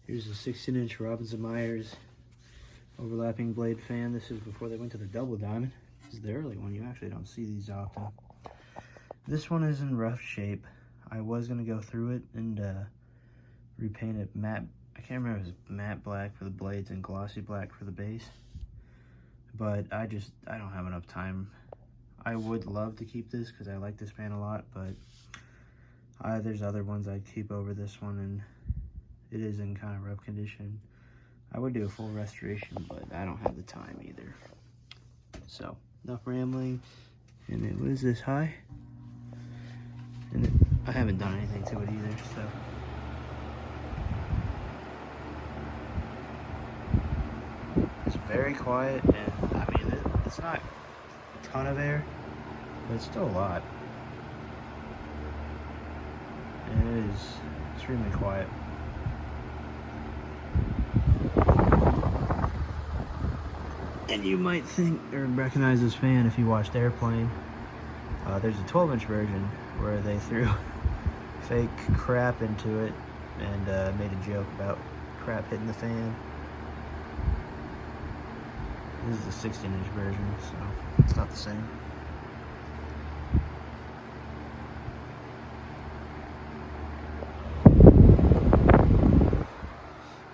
Here's a 16-inch Robbins & Myers overlapping blade fan. This is before they went to the double diamond. This is the early one. You actually don't see these often. This one is in rough shape. I was going to go through it and repaint it matte. I can't remember if it was matte black for the blades and glossy black for the base. But I don't have enough time. I would love to keep this because I like this fan a lot, but there's other ones I'd keep over this one, and it is in kind of rough condition. I would do a full restoration, but I don't have the time either. So, enough rambling. And it was this high. And I haven't done anything to it either, so. It's very quiet, and I mean, it's not a ton of air, but it's still a lot. And it is extremely quiet. And you might think or recognize this fan if you watched Airplane. There's a 12-inch version where they threw fake crap into it and made a joke about crap hitting the fan. This is the 16-inch version, so it's not the same.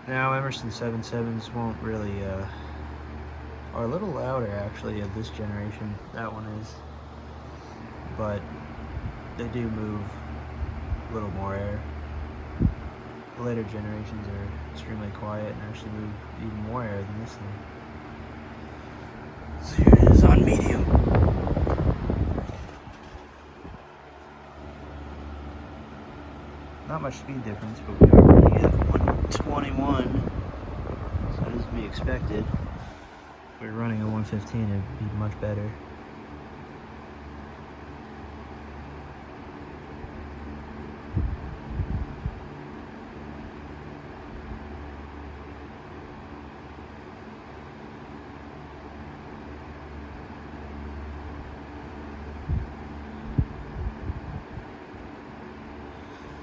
Now, Emerson 77s won't really, are a little louder actually of this generation. That one is. But they do move a little more air. The later generations are extremely quiet and actually move even more air than this thing. So here it is on medium. Not much speed difference, but we are running at 121, so that is to be expected. If we were running a 115, it would be much better.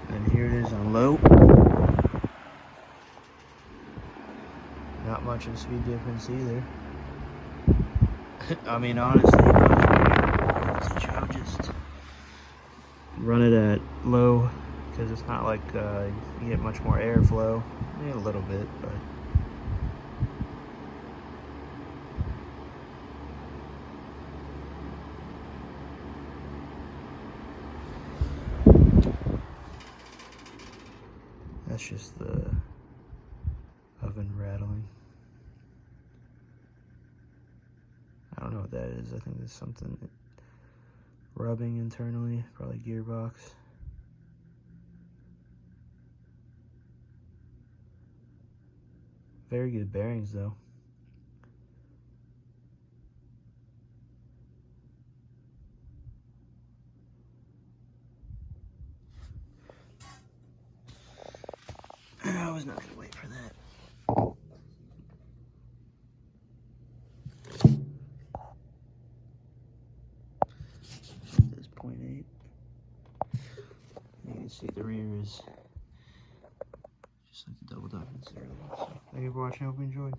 And here it is on low. Not much of a speed difference either. I mean, honestly, I'll just run it at low because it's not like you get much more airflow. Maybe a little bit, but. That's just the oven rattling. I don't know what that is. I think there's something rubbing internally, probably gearbox. Very good bearings though. I was not gonna wait for that. This 0.8. You can see the rear is just like the double diamonds there. So, thank you for watching. I hope you enjoyed.